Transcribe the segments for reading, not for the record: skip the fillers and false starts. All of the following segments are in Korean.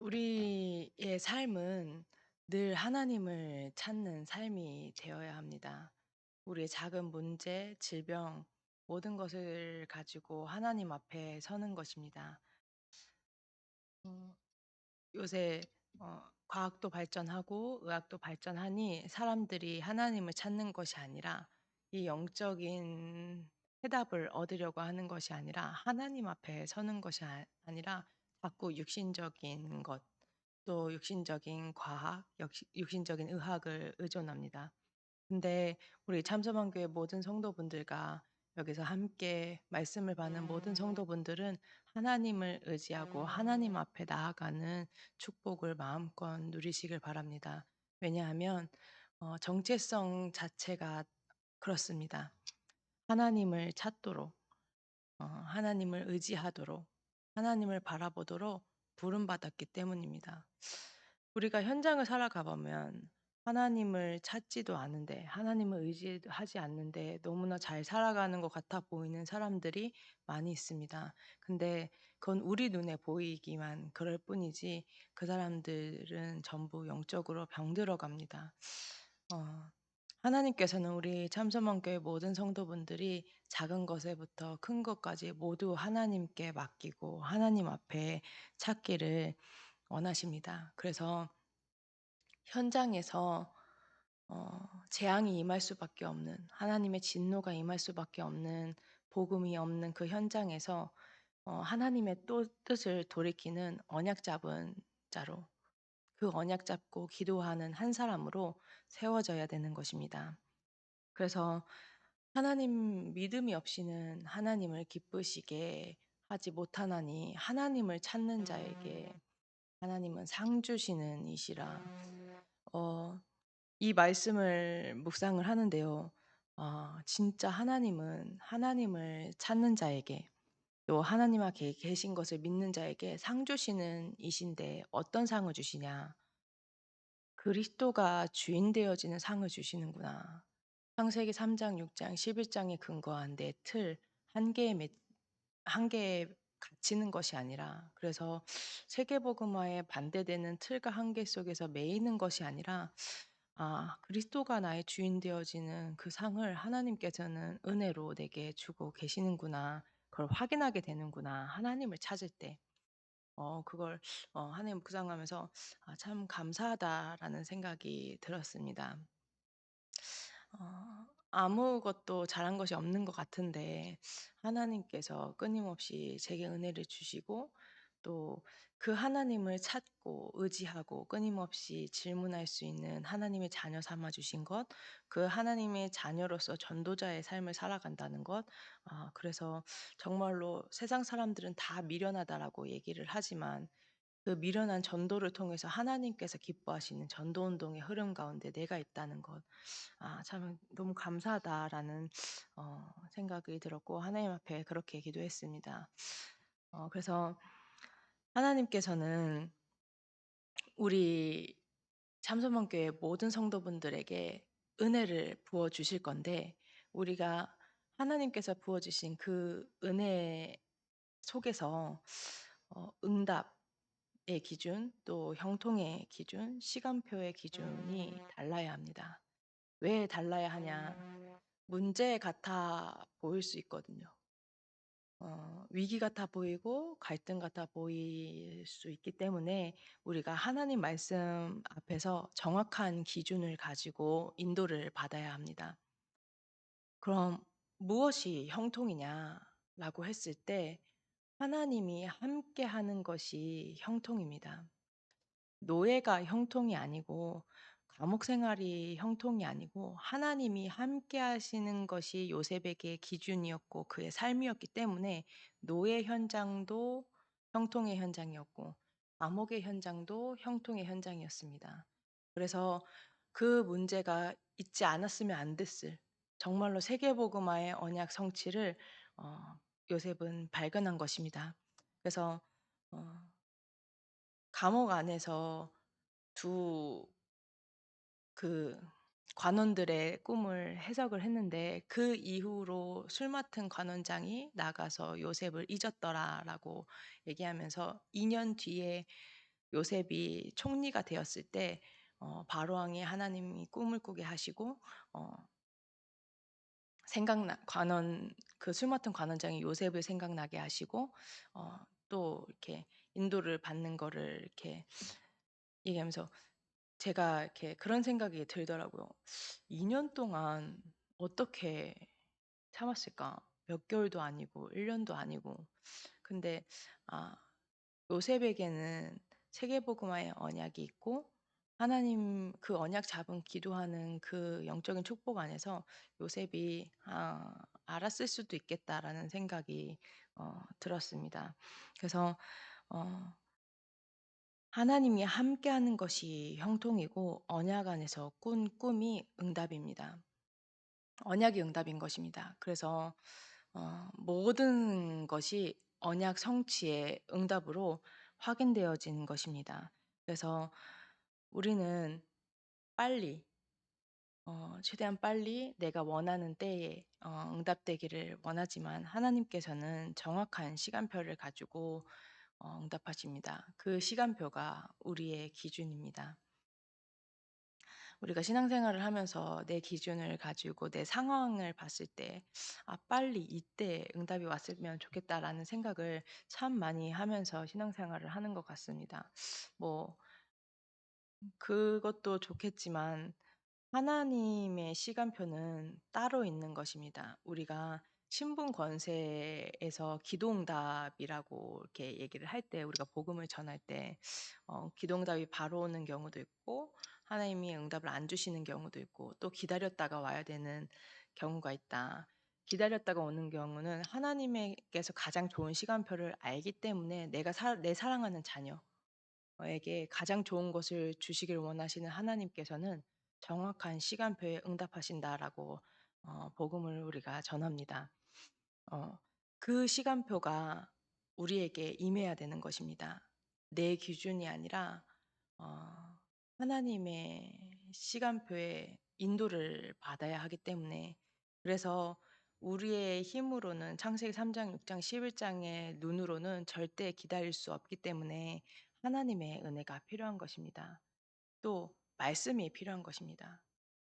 우리의 삶은 늘 하나님을 찾는 삶이 되어야 합니다. 우리의 작은 문제, 질병, 모든 것을 가지고 하나님 앞에 서는 것입니다. 어, 요새 과학도 발전하고 의학도 발전하니 사람들이 하나님을 찾는 것이 아니라 이 영적인 해답을 얻으려고 하는 것이 아니라 하나님 앞에 서는 것이 아니라 자꾸 육신적인 것, 또 육신적인 과학, 역시 육신적인 의학을 의존합니다. 근데 우리 참서방교회 모든 성도분들과 여기서 함께 말씀을 받는 모든 성도분들은 하나님을 의지하고 하나님 앞에 나아가는 축복을 마음껏 누리시길 바랍니다. 왜냐하면 정체성 자체가 그렇습니다. 하나님을 찾도록, 하나님을 의지하도록, 하나님을 바라보도록 부름받았기 때문입니다. 우리가 현장을 살아가 보면 하나님을 찾지도 않은데, 하나님을 의지하지 않는데 너무나 잘 살아가는 것 같아 보이는 사람들이 많이 있습니다. 근데 그건 우리 눈에 보이기만 그럴 뿐이지 그 사람들은 전부 영적으로 병들어 갑니다. 어, 하나님께서는 우리 참소망교회 모든 성도분들이 작은 것에부터 큰 것까지 모두 하나님께 맡기고 하나님 앞에 찾기를 원하십니다. 그래서 현장에서 재앙이 임할 수밖에 없는, 하나님의 진노가 임할 수밖에 없는, 복음이 없는 그 현장에서 하나님의 또 뜻을 돌이키는 언약 잡은 자로, 그 언약 잡고 기도하는 한 사람으로 세워져야 되는 것입니다. 그래서 하나님 믿음이 없이는 하나님을 기쁘시게 하지 못하나니 하나님을 찾는 자에게 하나님은 상 주시는 이시라. 어 이 말씀을 묵상을 하는데요. 진짜 하나님은 하나님을 찾는 자에게, 또 하나님 앞에 계신 것을 믿는 자에게 상 주시는 이신데 어떤 상을 주시냐? 그리스도가 주인 되어지는 상을 주시는구나. 창세기 3장 6장 11 장에 근거한 내 틀 한 개에 한 개에 갇히는 것이 아니라, 그래서 세계복음화에 반대되는 틀과 한계 속에서 매이는 것이 아니라 그리스도가 나의 주인 되어지는 그 상을 하나님께서는 은혜로 내게 주고 계시는구나. 그걸 확인하게 되는구나. 하나님을 찾을 때. 그걸 하나님 묵상하면서 '참 감사하다.'라는 생각이 들었습니다. 아무것도 잘한 것이 없는 것 같은데 하나님께서 끊임없이 제게 은혜를 주시고, 또 그 하나님을 찾고 의지하고 끊임없이 질문할 수 있는 하나님의 자녀 삼아 주신 것, 그 하나님의 자녀로서 전도자의 삶을 살아간다는 것. 그래서 정말로 세상 사람들은 다 미련하다라고 얘기를 하지만 그 미련한 전도를 통해서 하나님께서 기뻐하시는 전도 운동의 흐름 가운데 내가 있다는 것. 참 너무 감사하다라는 생각이 들었고 하나님 앞에 그렇게 기도했습니다. 그래서 하나님께서는 우리 참소망교회 모든 성도분들에게 은혜를 부어 주실 건데, 우리가 하나님께서 부어 주신 그 은혜 속에서 응답의 기준, 또 형통의 기준, 시간표의 기준이 달라야 합니다. 왜 달라야 하냐? 문제 같아 보일 수 있거든요. 위기 같아 보이고 갈등 같아 보일 수 있기 때문에 우리가 하나님 말씀 앞에서 정확한 기준을 가지고 인도를 받아야 합니다. 그럼 무엇이 형통이냐라고 했을 때 하나님이 함께 하는 것이 형통입니다. 노예가 형통이 아니고 감옥 생활이 형통이 아니고 하나님이 함께 하시는 것이 요셉에게 기준이었고 그의 삶이었기 때문에 노예 현장도 형통의 현장이었고 감옥의 현장도 형통의 현장이었습니다. 그래서 그 문제가 있지 않았으면 안 됐을, 정말로 세계복음화의 언약 성취를 어 요셉은 발견한 것입니다. 그래서 어 감옥 안에서 두 그 관원들의 꿈을 해석을 했는데, 그 이후로 술 맡은 관원장이 나가서 "요셉을 잊었더라."라고 얘기하면서 2년 뒤에 요셉이 총리가 되었을 때 바로 왕이 하나님이 꿈을 꾸게 하시고 어 생각나 관원 그 술 맡은 관원장이 요셉을 생각나게 하시고 또 이렇게 인도를 받는 거를 이렇게 얘기하면서 제가 이렇게 그런 생각이 들더라고요. 2년 동안 어떻게 참았을까? 몇 개월도 아니고 1 년도 아니고. 근데 아 요셉에게는 세계복음화의 언약이 있고 하나님 그 언약 잡은 기도하는 그 영적인 축복 안에서 요셉이 '아 알았을 수도 있겠다.'라는 생각이 들었습니다. 그래서 어 하나님이 함께하는 것이 형통이고 언약 안에서 꾼 꿈이 응답입니다. 언약이 응답인 것입니다. 그래서 모든 것이 언약 성취의 응답으로 확인되어진 것입니다. 그래서 우리는 빨리 최대한 빨리 내가 원하는 때에 응답되기를 원하지만 하나님께서는 정확한 시간표를 가지고 응답하십니다. 그 시간표가 우리의 기준입니다. 우리가 신앙생활을 하면서 내 기준을 가지고 내 상황을 봤을 때 '아 빨리 이때 응답이 왔으면 좋겠다.'라는 생각을 참 많이 하면서 신앙생활을 하는 것 같습니다. 뭐 그것도 좋겠지만 하나님의 시간표는 따로 있는 것입니다. 우리가 신분 권세에서 기도응답이라고 이렇게 얘기를 할 때 우리가 복음을 전할 때 기도응답이 바로 오는 경우도 있고 하나님이 응답을 안 주시는 경우도 있고 또 기다렸다가 와야 되는 경우가 있다. 기다렸다가 오는 경우는 하나님께서 가장 좋은 시간표를 알기 때문에 내 사랑하는 자녀 에게 가장 좋은 것을 주시길 원하시는 하나님께서는 정확한 시간표에 응답하신다라고 복음을 우리가 전합니다. 어, 그 시간표가 우리에게 임해야 되는 것입니다. 내 기준이 아니라 어, 하나님의 시간표에 인도를 받아야 하기 때문에 그래서 우리의 힘으로는 창세기 3장, 6장, 11장의 눈으로는 절대 기다릴 수 없기 때문에 하나님의 은혜가 필요한 것입니다. 또 말씀이 필요한 것입니다.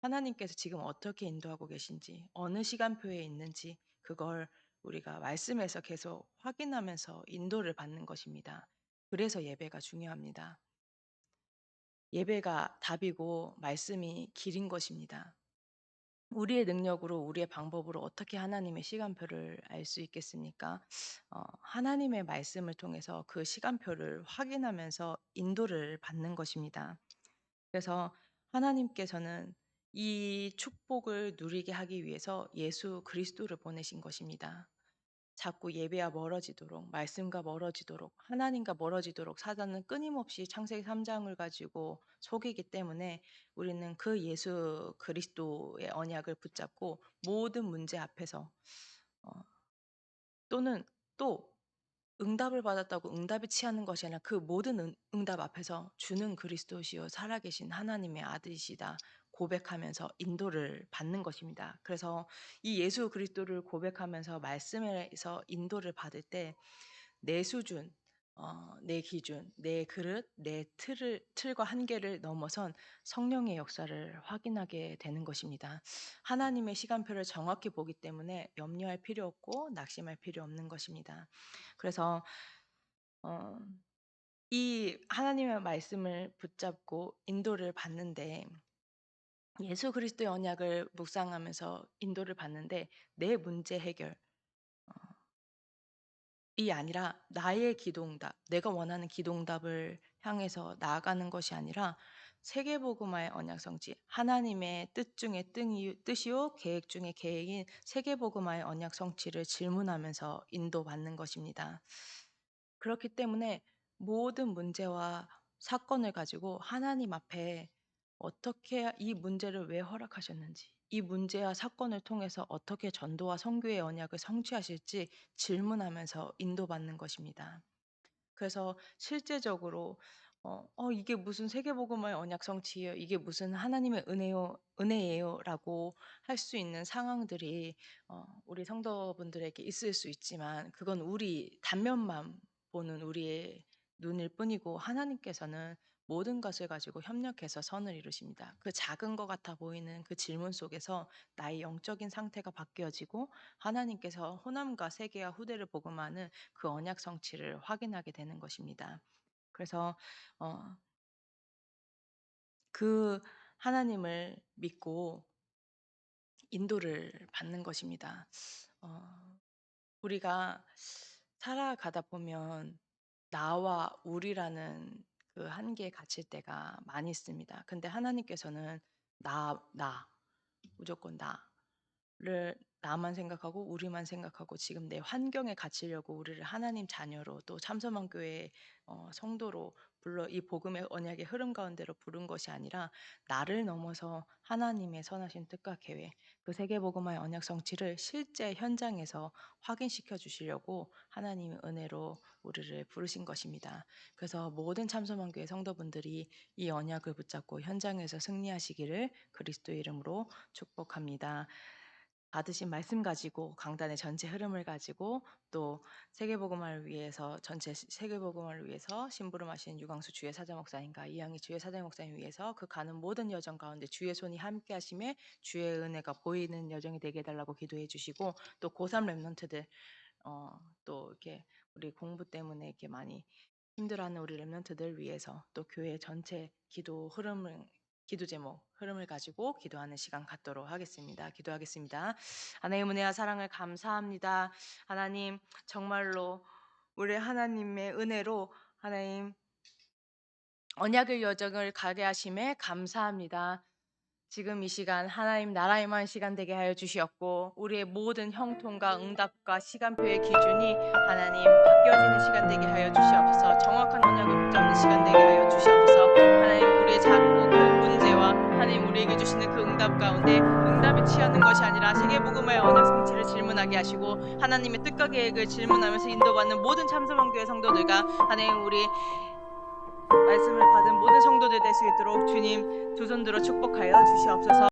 하나님께서 지금 어떻게 인도하고 계신지, 어느 시간표에 있는지 그걸 우리가 말씀에서 계속 확인하면서 인도를 받는 것입니다. 그래서 예배가 중요합니다. 예배가 답이고 말씀이 길인 것입니다. 우리의 능력으로 우리의 방법으로 어떻게 하나님의 시간표를 알 수 있겠습니까? 하나님의 말씀을 통해서 그 시간표를 확인하면서 인도를 받는 것입니다. 그래서 하나님께서는 이 축복을 누리게 하기 위해서 예수 그리스도를 보내신 것입니다. 자꾸 예배와 멀어지도록 말씀과 멀어지도록 하나님과 멀어지도록 사단은 끊임없이 창세기 3장을 가지고 속이기 때문에 우리는 그 예수 그리스도의 언약을 붙잡고 모든 문제 앞에서 어, 또는 또 응답을 받았다고 응답이 취하는 것이 아니라 그 모든 응답 앞에서 주는 그리스도시요 살아계신 하나님의 아들이시다 고백하면서 인도를 받는 것입니다. 그래서 이 예수 그리스도를 고백하면서 말씀에서 인도를 받을 때 내 수준, 내 기준, 내 그릇, 내 틀과 한계를 넘어선 성령의 역사를 확인하게 되는 것입니다. 하나님의 시간표를 정확히 보기 때문에 염려할 필요 없고 낙심할 필요 없는 것입니다. 그래서 어, 이 하나님의 말씀을 붙잡고 인도를 받는데 예수 그리스도의 언약을 묵상하면서 인도를 받는데 내 문제 해결 이 아니라 나의 기도응답, 내가 원하는 기도응답을 향해서 나아가는 것이 아니라 세계복음화의 언약성취, 하나님의 뜻 중에 뜻이요 계획 중에 계획인 세계복음화의 언약성취를 질문하면서 인도받는 것입니다. 그렇기 때문에 모든 문제와 사건을 가지고 하나님 앞에 어떻게 이 문제를 왜 허락하셨는지, 이 문제와 사건을 통해서 어떻게 전도와 선교의 언약을 성취하실지 질문하면서 인도받는 것입니다. 그래서 실제적으로 이게 무슨 세계복음화의 언약 성취예요. 이게 무슨 하나님의 은혜예요라고 할 수 있는 상황들이 우리 성도분들에게 있을 수 있지만 그건 우리 단면만 보는 우리의 눈일 뿐이고 하나님께서는 모든 것을 가지고 협력해서 선을 이루십니다. 그 작은 것 같아 보이는 그 질문 속에서 나의 영적인 상태가 바뀌어지고 하나님께서 호남과 세계와 후대를 복음하는 그 언약 성취를 확인하게 되는 것입니다. 그래서 어, 그 하나님을 믿고 인도를 받는 것입니다. 어, 우리가 살아가다 보면 나와 우리라는 그 한계에 갇힐 때가 많이 있습니다. 근데 하나님께서는 나, 무조건 나를 나만 생각하고 우리만 생각하고 지금 내 환경에 갇히려고 우리를 하나님 자녀로 또 참소만 교회 성도로 불러 이 복음의 언약의 흐름 가운데로 부른 것이 아니라 나를 넘어서 하나님의 선하신 뜻과 계획, 그 세계 복음화의 언약 성취를 실제 현장에서 확인시켜 주시려고 하나님의 은혜로 우리를 부르신 것입니다. 그래서 모든 참소만 교회 성도분들이 이 언약을 붙잡고 현장에서 승리하시기를 그리스도의 이름으로 축복합니다. 받으신 말씀 가지고 강단의 전체 흐름을 가지고 또 세계복음화를 위해서 전체 세계복음화를 위해서 심부름하신 유광수 주의 사자 목사님과 이양희 주의 사자 목사님 위해서 그 가는 모든 여정 가운데 주의 손이 함께하심에 주의 은혜가 보이는 여정이 되게 해달라고 기도해 주시고 또 고3 랩런트들 또 이렇게 우리 공부 때문에 이렇게 많이 힘들어하는 우리 랩런트들 위해서 또 교회 전체 기도 제목 흐름을 가지고 기도하는 시간 갖도록 하겠습니다. 기도하겠습니다. 하나님 은혜와 사랑을 감사합니다. 하나님 정말로 우리 하나님의 은혜로 하나님 언약의 여정을 가게 하심에 감사합니다. 지금 이 시간 하나님 나라에만 시간 되게 하여 주시었고 우리의 모든 형통과 응답과 시간표의 기준이 하나님 바뀌어지는 시간 되게 하여 주시옵소서. 정확한 언약을 붙잡는 시간 되게 하여 주시옵소서. 하나님 우리의 작고 큰 문제와 하나님 우리에게 주시는 그 응답 가운데 응답이 취하는 것이 아니라 세계복음의 언약 성취를 질문하게 하시고 하나님의 뜻과 계획을 질문하면서 인도받는 모든 참소만교회 성도들과 하나님 우리 말씀을 받은 모든 성도들 될 수 있도록 주님 두 손 들어 축복하여 주시옵소서.